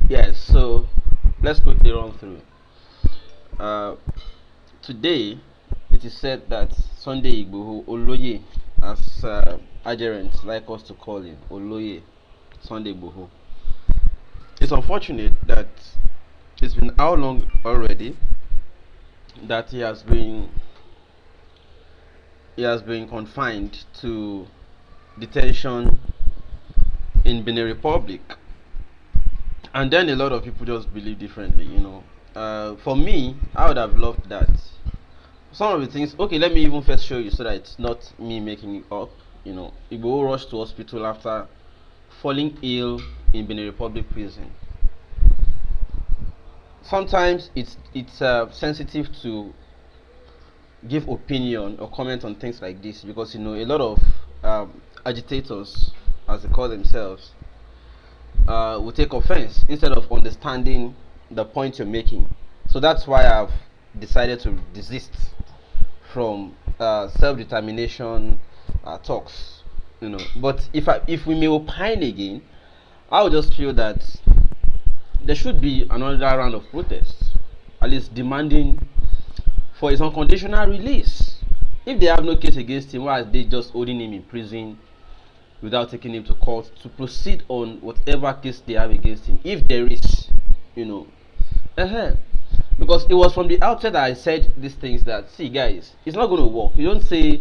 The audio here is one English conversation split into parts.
Yes, so let's quickly run through. Uh, Today, it is said that Sunday Igboho Oloye, as adherents like us to call him, Oloye Sunday Igboho. It's unfortunate that it's been how long already that he has been confined to detention in Benin Republic, and then a lot of people just believe differently. For me, I would have loved that some of the things. Okay, let me even first show you so that it's not me making it up. Igbo rushed to hospital after falling ill in Benin Republic prison. Sometimes it's sensitive to give opinion or comment on things like this because a lot of agitators, as they call themselves, will take offense instead of understanding the point you're making. So that's why I've decided to desist from self-determination talks. But if we may opine again, I would just feel that there should be another round of protests, at least demanding for his unconditional release. If they have no case against him, why are they just holding him in prison without taking him to court to proceed on whatever case they have against him, if there is, you know? uh Because it was from the outset that I said these things that, see, guys, it's not going to work. You don't say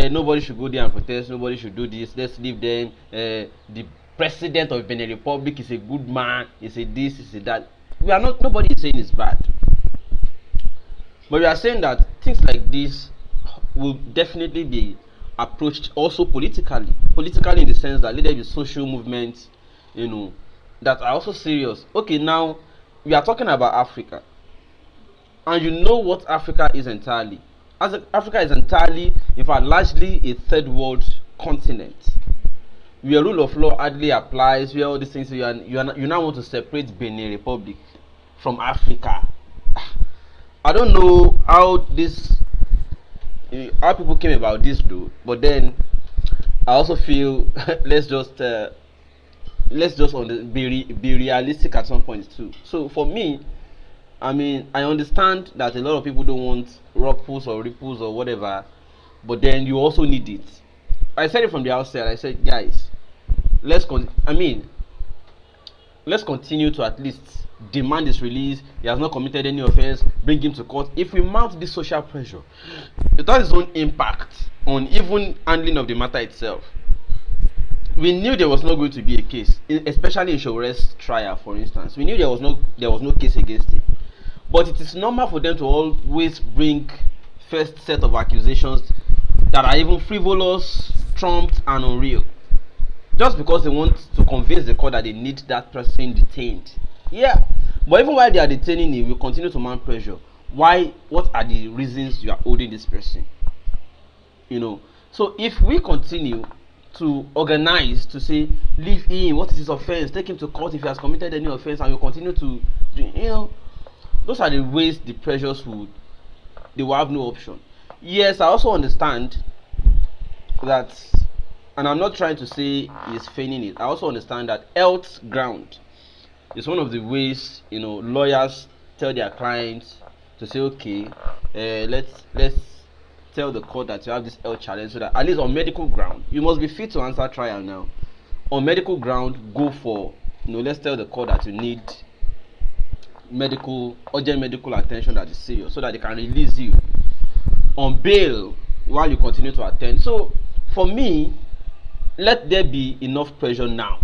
nobody should go there and protest, nobody should do this, let's leave them. The president of Benin Republic is a good man, is a this, is a that. We are not, nobody is saying it's bad. But we are saying that things like this will definitely be approached also politically. Politically in the sense that let there be social movements, that are also serious. Okay, now we are talking about Africa. And you know what Africa is entirely. Africa is entirely, in fact, largely a third world continent. Where rule of law hardly applies, where all these things, you now want to separate Benin Republic from Africa. I don't know how people came about this though, but then I also feel let's just be realistic at some point too. So for me, I mean, I understand that a lot of people don't want ruffles or ripples or whatever, but then you also need it. I said it from the outset. I said, guys, let's continue to at least demand his release. He has not committed any offense. Bring him to court. If we mount this social pressure, it has its own impact on even handling of the matter itself. We knew there was not going to be a case, especially in Shore's trial, for instance. We knew there was no case against him. But it is normal for them to always bring first set of accusations that are even frivolous, trumped, and unreal, just because they want to convince the court that they need that person detained. Yeah, but even while they are detaining him, we continue to mount pressure. Why? What are the reasons you are holding this person? So if we continue to organize to say leave him, what is his offense, take him to court if he has committed any offense, and you continue to those are the ways the pressures they will have no option. Yes, I also understand that, and I'm not trying to say he's feigning it. I also understand that health ground is one of the ways lawyers tell their clients to say, okay, let's tell the court that you have this health challenge, so that at least on medical ground you must be fit to answer trial. Now on medical ground, go for let's tell the court that you need urgent medical attention that is serious, so that they can release you on bail while you continue to attend. So for me, let there be enough pressure now,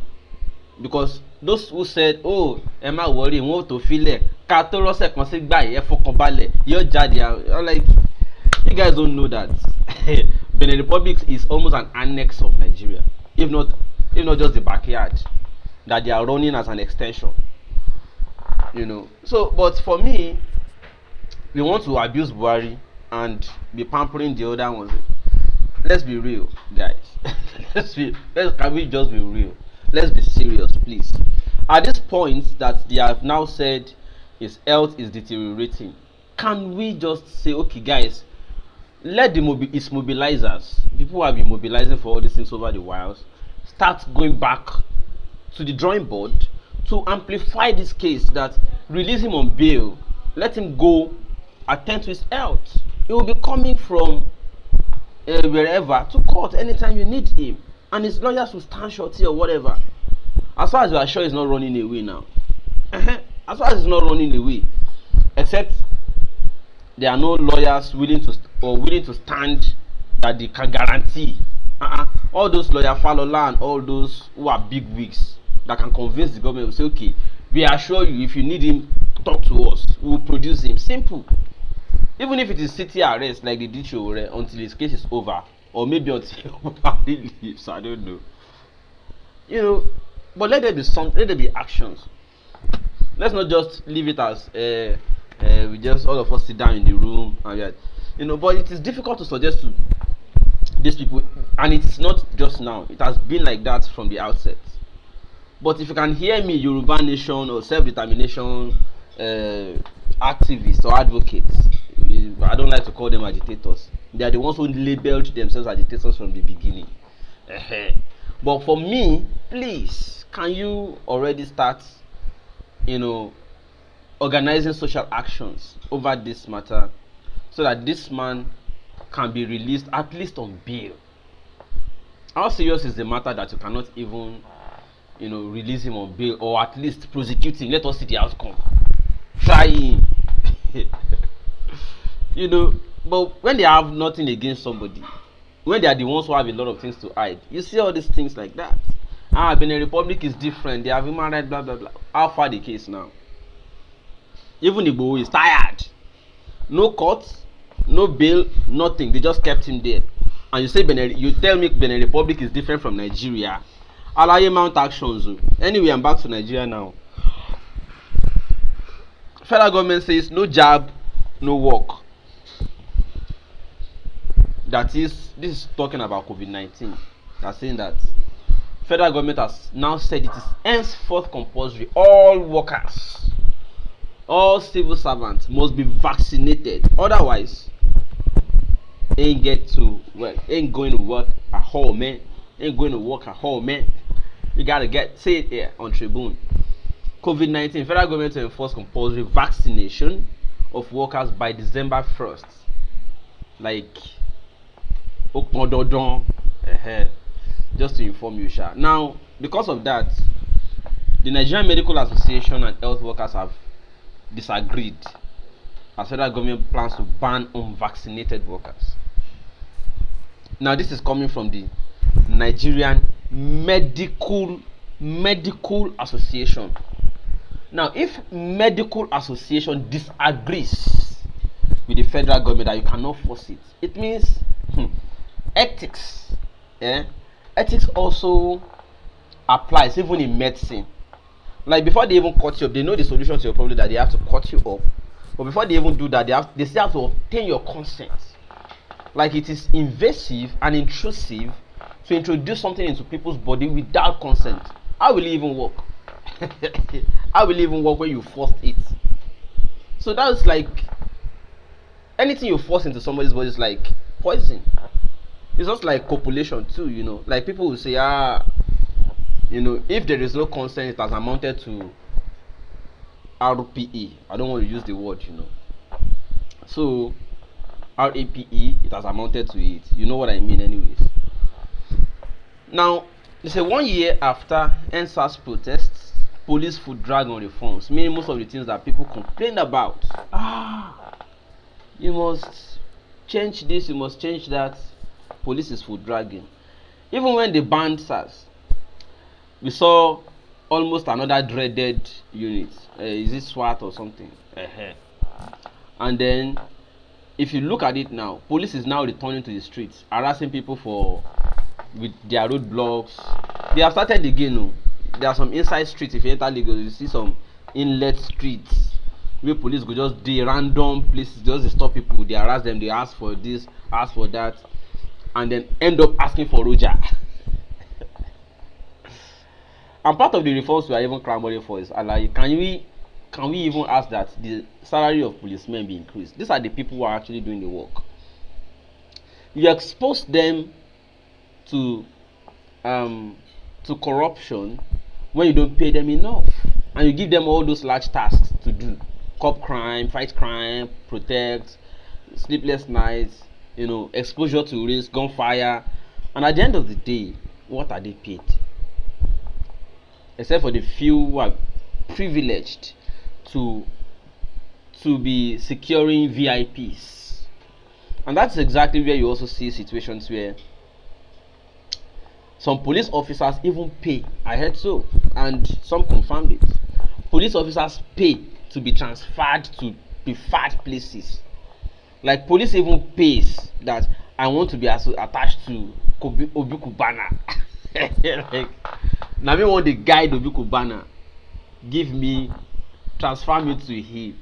because those who said, oh, Emma worry, wọ́n tó filẹ̀ ká tó rọ́ṣẹ̀ kan sí gbà yẹ fọkànbalẹ̀ yóò jáde. I'm like, you guys don't know that Benin Republic is almost an annex of Nigeria, if not just the backyard that they are running as an extension. So, but for me, we want to abuse Buhari and be pampering the other ones. Let's be real, guys. Can we just be real? Let's be serious, please. At this point that they have now said his health is deteriorating, can we just say, okay, guys, let his mobilizers, people who have been mobilizing for all these things over the whiles, start going back to the drawing board to amplify this case, that release him on bail, let him go attend to his health. He will be coming from wherever to court anytime you need him, and his lawyers will stand shorty or whatever. As far as you are sure he's not running away now. As far as he's not running away, except there are no lawyers willing to stand that they can guarantee. All those lawyers Falola and all those who are big wigs that can convince the government will say, okay, we assure you, if you need him, talk to us, we will produce him. Simple. Even if it is city arrest like they did Showore until his case is over, or maybe until he leaves, I don't know. You know, but let there be actions. Let's not just leave it as we just all of us sit down in the room and yet, you know. But it is difficult to suggest to these people, and it's not just now. It has been like that from the outset. But if you can hear me, Yoruba Nation or self-determination activists or advocates, I don't like to call them agitators. They are the ones who labeled themselves agitators from the beginning. But for me, please, can you already start, you know, organizing social actions over this matter, so that this man can be released at least on bail? How serious is the matter that you cannot even, you know, release him on bail, or at least prosecute him? Let us see the outcome. Try him. You know, but when they have nothing against somebody, when they are the ones who have a lot of things to hide, you see all these things like that. Benin Republic is different. They have human rights, blah blah blah. How far the case now? Even Igboho is tired. No court, no bail, nothing. They just kept him there. And you say you tell me Benin Republic is different from Nigeria. Alaye mount actions. Anyway, I'm back to Nigeria now. Federal government says no jab, no work. That is, this is talking about COVID-19. They're saying that federal government has now said it is henceforth compulsory. All workers, all civil servants must be vaccinated. Otherwise, ain't going to work at home, man. Ain't going to work at home, man. You gotta say it here on Tribune. COVID-19, federal government to enforce compulsory vaccination of workers by December 1st. Like, just to inform you, Sha. Now, because of that, the Nigerian Medical Association and health workers have disagreed as federal government plans to ban unvaccinated workers. Now, this is coming from the Nigerian Medical Association. Now, if Medical Association disagrees with the federal government that you cannot force it, it means ethics. Ethics also applies even in medicine. Like, before they even cut you up, they know the solution to your problem, that they have to cut you up. But before they even do that, they still have to obtain your consent. Like, it is invasive and intrusive to introduce something into people's body without consent. How will it even work? How will it even work when you force it? So that's like, anything you force into somebody's body is like poison. It's just like copulation too, you know. Like, people will say, you know, if there is no consent, it has amounted to RPE. I don't want to use the word, you know. So RAPE, it has amounted to it. You know what I mean, anyways. Now, they say 1 year after EndSARS protests, police foot drag on reforms, meaning most of the things that people complain about. You must change this, you must change that. Police is foot dragging. Even when they banned SARS, we saw almost another dreaded unit. Is it SWAT or something? And then, if you look at it now, police is now returning to the streets, harassing people with their roadblocks. They have started again. No? There are some inside streets. If you enter Lagos, you see some inlet streets where police go just do random places, just stop people. They harass them. They ask for this, ask for that, and then end up asking for Roger. And part of the reforms we are even clamoring for is, like, can we even ask that the salary of policemen be increased? These are the people who are actually doing the work. You expose them to corruption when you don't pay them enough and you give them all those large tasks to do: curb crime, fight crime, protect, sleepless nights, exposure to risk, gunfire. And at the end of the day, what are they paid? Except for the few who are privileged to be securing VIPs. And that's exactly where you also see situations where some police officers even pay. I heard so, and some confirmed it. Police officers pay to be transferred to preferred places. Like police even pays that I want to be attached to Obi Kubana. Like, now me want the guide Obi Kubana, transfer me to him.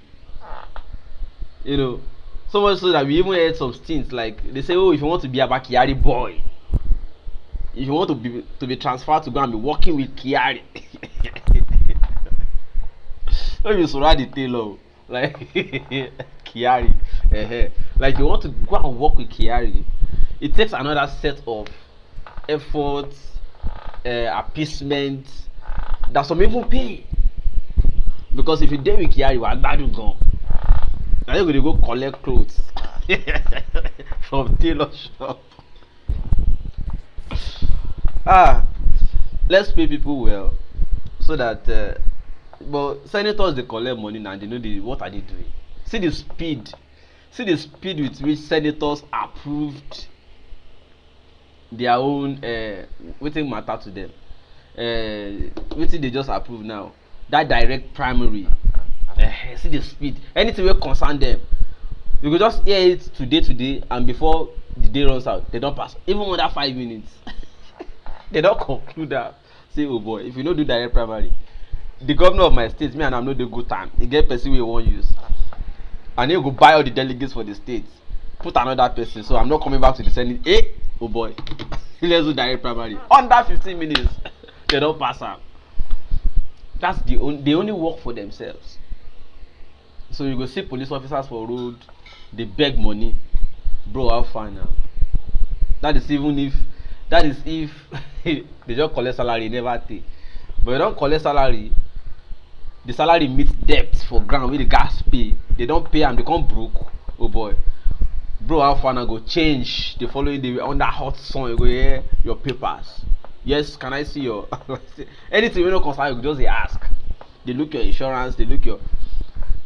So much so that we even heard some stints like they say, oh, if you want to be a Kiari boy, if you want to be transferred to go and be working with Kiari, don't you surround the tailor like Kiari, like you want to go and work with Kiari, it takes another set of efforts, appeasement that some even pay. Because if you dare with Kiari, we're glad you gone. Now you're gonna go collect clothes from tailor shop. Let's pay people well so that but senators, they collect money now, they know what are they doing. See the speed with which senators approved their own wetin matter to them. Wetin they just approve now, that direct primary. See the speed, anything will concern them, you go just hear it today, and before the day runs out, they don't pass even under 5 minutes. They don't conclude that. Say, oh boy, if you don't do direct primary, the governor of my state, me and I'm not the good time, he get person we won't use, and he go buy all the delegates for the states, put another person, so I'm not coming back to the senate. Oh boy, let's do direct primary under 15 minutes. They don't pass out. That's they only work for themselves. So you go see police officers for road, they beg money. Bro, how far now? That is if they just collect salary, never take. But you don't collect salary, the salary meets debt for ground with the gas pay. They don't pay and they come broke. Oh boy. Bro, how far now? Go change the following day under hot sun. You go hear your papers. Yes, can I see your anything you know concern you, just they ask. They look your insurance,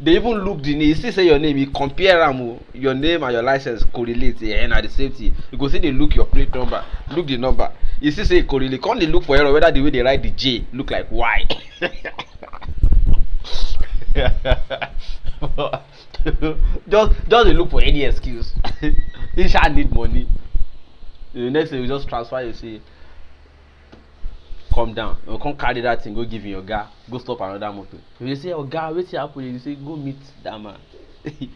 they even look the name. You see say your name, you compare your name and your license correlate, and at the same thing. You go see they look your plate number, look the number. You see say correlate, can't they look for error whether the way they write the J look like Y. just they look for any excuse. They shall need money. The next thing you just transfer, you see, come down, you can't carry that thing, go give your guy, go stop another motor. If you say, oh guy, what's happening? You say, go meet that man.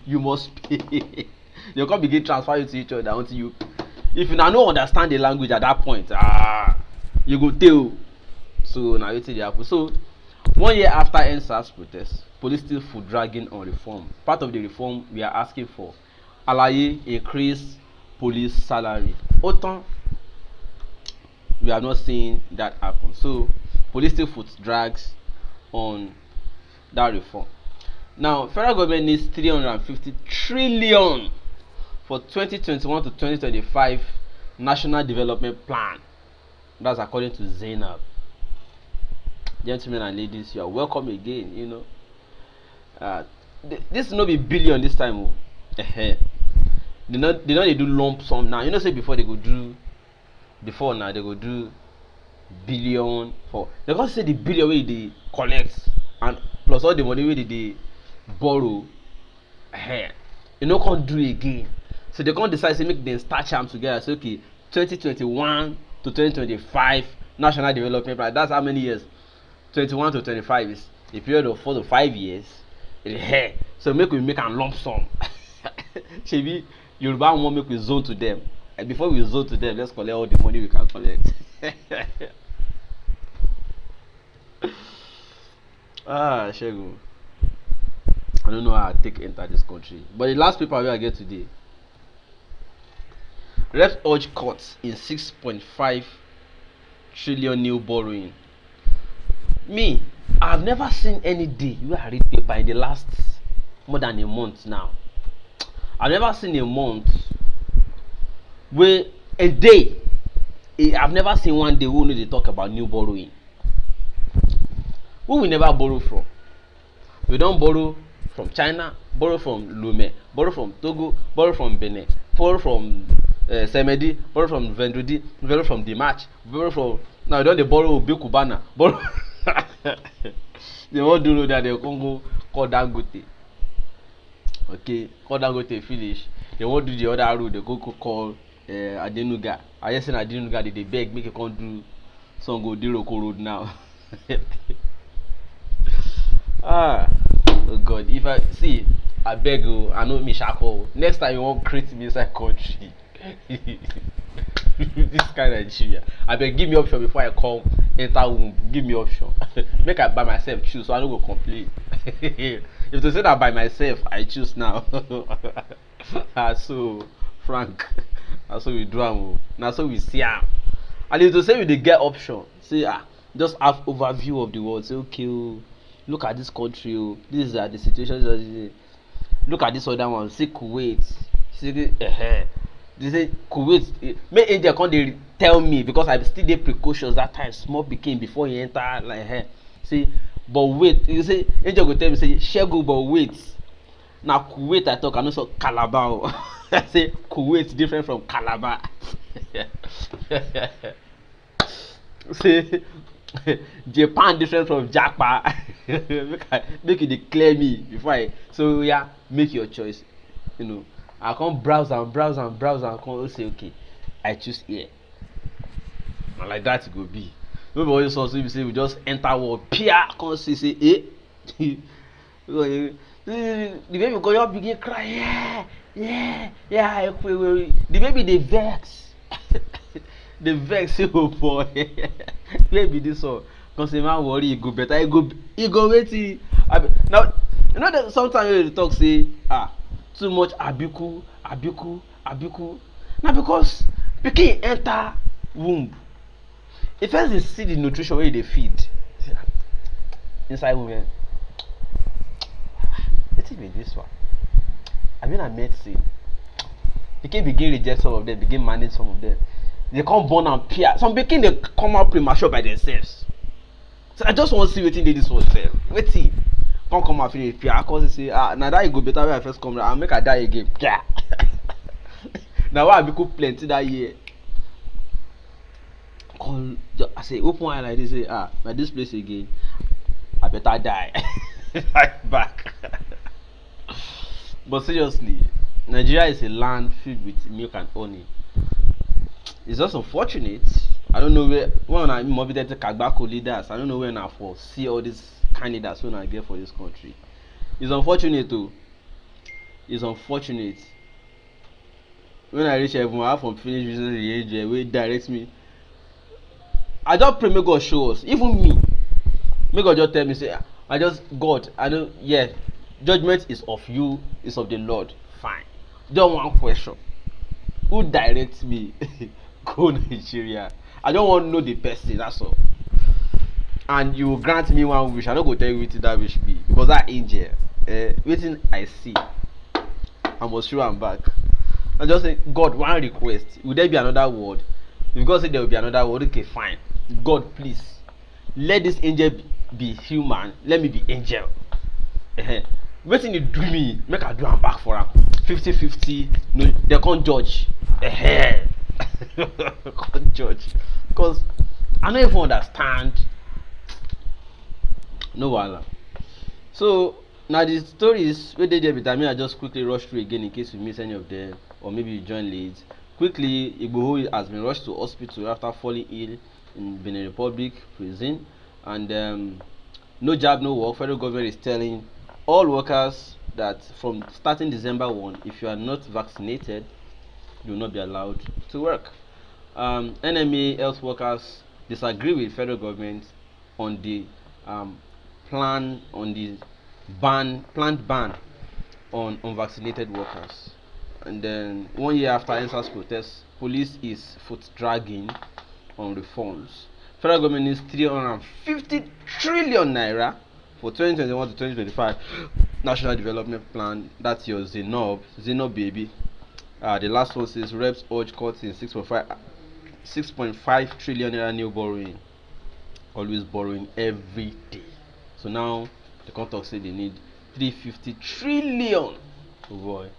You must pay. You can't begin transfer you to each other until you, if you now don't understand the language at that point, you go tell. So now you see the happen. So 1 year after EndSARS protest, police still foot dragging on reform. Part of the reform we are asking for, alaye increase police salary. Autant we have not seen that happen. So police still foot drags on that reform. Now federal government needs 350 trillion for 2021 to 2025 national development plan. That's according to Zainab. Gentlemen and ladies, you are welcome again. This no be billion this time. They know they do lump sum now. Say before they go do, before now they go do billion for. They can't say the billion where they collect and plus all the money where they borrow. Can't do again. So they can't decide to make them start them together. So okay, 2021 to 2025 national development plan. That's how many years? 21 to 25 is a period of 4 to 5 years. So make a lump sum. Shebi Yoruba won't make we zone to them. And before we zone to them, let's collect all the money we can collect. Shegu. I don't know how I enter this country. But the last paper I get today. Reps urge cuts in 6.5 trillion new borrowing. Me, I've never seen any day where I read paper in the last more than a month now. I've never seen a month where a day. I've never seen one day who they talk about new borrowing. Who we never borrow from? We don't borrow from China, borrow from Lume, borrow from Togo, borrow from Benin, borrow from Semedi, borrow from Vendredi, borrow from Dimatch, borrow from now we don't borrow Obi Kubana, borrow. They won't do that. They Congo call Dangote. Okay, call Dangote finish. They won't do the other road. They go call Adenuga. I just said Adenuga they beg make you come do some go Diroko road now. Ah, oh God! If I see, I beg you. I know me shako. Next time you won't create me inside country. This kind of Nigeria. I beg give me option before I come enter womb. Give me option. Make I by myself choose, so I don't go complain. If they say that by myself, I choose now. So Frank, so we do am. Now so we see am. And if they say we dey get option, say just have overview of the world. Say okay, look at this country. This is the situation. Look at this other one. Say Kuwait. Say they say Kuwait. Make India come dey tell me because I still dey precautions that time. Small pikin before he enter like say, but wait. You say India go tell me say Shego, but wait. Now Kuwait I talk. I know so Calabar. I say Kuwait different from Calabar. Say Japan different from Japa. Make you declare me before I. So yeah, make your choice. You know, I come browse and come say okay, I choose here. And like that it go be. Maybe always also you say we just enter world. Pia come say the baby go up begin cry. Yeah. The baby they vex. The vex say oh boy. Maybe this one. Cause the man worry he go better. He go wait. Now you know that sometimes they talk say too much abiku. Now because pikin enter womb. If first they see the nutrition where they feed inside women. Let's be this one. I mean, I medicine. Pikin begin reject some of them, begin manage some of them. They come born and peer. Some pikin they come out premature by themselves. So I just want to see wetin dey this one sef. Wetin come out finish peer. I come say now that you go better when I first come. I make I die again. Peer. Now why I be plenty that year. I say open eye like this. Say now this place again. I better die. Back. But seriously, Nigeria is a land filled with milk and honey. It's just unfortunate. I don't know where when I mobilized Kagbako leaders. I don't know where now for see all these candidates when I get for this country. It's unfortunate too. It's unfortunate. When I reach heaven, I have from finish visiting the angel where directs me. I just pray may God show us. Even me. May God just tell me say God, I know judgment is of you, is of the Lord. Fine. Just one question. Who directs me? Go Nigeria. I don't want to know the person, that's all. And you grant me one wish. I don't go tell you what that wish be. Because that angel, waiting I see. I must show am back. I just say, God, one request. Will there be another word? If God said there will be another word, okay, fine. God, please. Let this angel be human. Let me be angel. Wetin you do me, make I do am back for am. 50-50. No, they can't judge. Can't judge. Because I don't even understand. No wahala. So now the stories wey dey there with me, I just quickly rush through again in case you miss any of them, or maybe you join late. Quickly, Igboho has been rushed to hospital after falling ill in Benin Republic prison, and no job, no work. Federal government is telling all workers that from starting December 1, if you are not vaccinated, you will not be allowed to work. NMA health workers disagree with federal government on the planned ban on unvaccinated workers. And then 1 year after EndSARS protests, police is foot dragging on reforms. Federal government needs 350 trillion naira for 2021 to 2025 National Development Plan. That's your Zenob baby. The last one says reps urge cuts in 6.5 trillion naira new borrowing. Always borrowing every day. So now the contract say they need 350 trillion. Oh boy,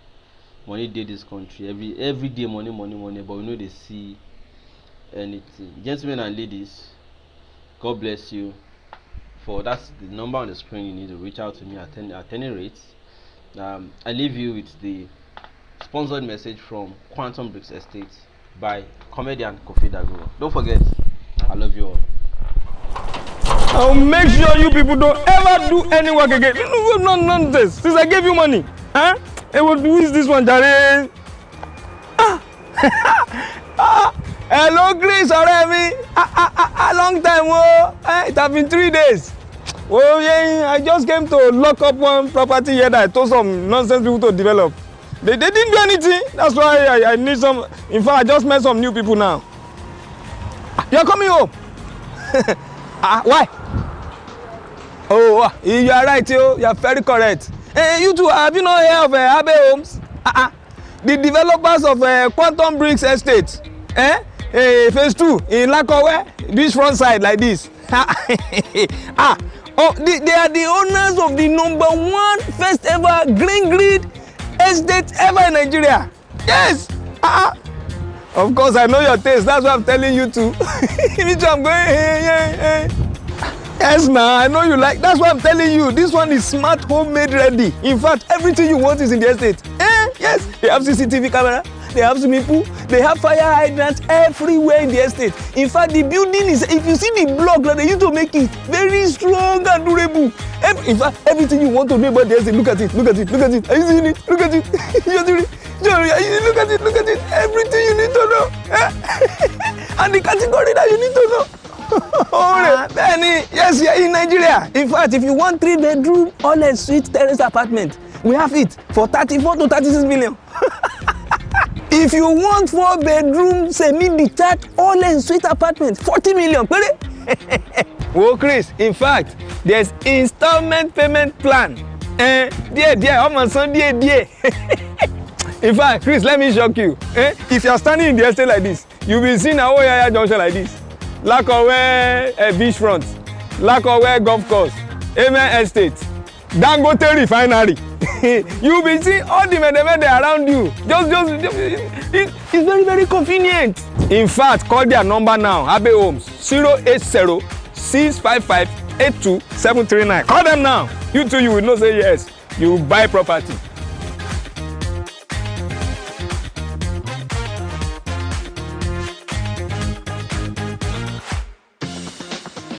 money dey this country every day, money, but we know they see anything. Gentlemen and ladies, God bless you. For that's the number on the screen. You need to reach out to me at any rate. I leave you with the sponsored message from Quantum Bricks Estate by comedian Kofi Daguro. Don't forget, I love you all. I'll make sure you people don't ever do any work again. You know, nonsense. Since I gave you money, huh? Who is this one, Jare? Hello, Chris, already. A long time, it has been 3 days. Oh yeah, I just came to lock up one property here that I told some nonsense people to develop. They didn't do anything. That's why I need some. In fact, I just met some new people now. You're coming home. Why? Oh, you are right, you are very correct. You two, have you not heard of Abe Homes? The developers of Quantum Bricks Estate. Phase 2 in Lakowe, beachfront side like this. They are the owners of the #1 first ever green grid estate ever in Nigeria. Yes. Of course, I know your taste. That's why I'm telling you to. Me too, I'm going. Hey. Yes, now I know you like. That's why I'm telling you. This one is smart, homemade, ready. In fact, everything you want is in the estate. Yes. They have CCTV camera. They have swimming pool. They have fire hydrants everywhere in the estate. In fact, the building is. If you see the block that they used to make it very strong and durable. In fact, everything you want to know about the estate. Look at it. Look at it. Look at it. Are you seeing it? Look at it. Look at it. Look at it. Everything you need to know. And the category that you need to know. Benny, yes, you're in Nigeria. In fact, if you want 3-bedroom, all-suite terrace apartment, we have it for 34 to 36 million. If you want 4-bedroom, semi-detached, all-suite apartment, 40 million. Well, Chris, in fact, there's installment payment plan. In fact, Chris, let me shock you. If you're standing in the estate like this, you'll be seeing a Oyaya junction like this. Lakowe beachfront, Lakowe golf course, Amen Estate, Dangote refinery. You'll be seeing all the mede around you. It's very, very convenient. In fact, call their number now. Abe Homes 080-655-82739. Call them now. You too, you will know say yes. You buy property.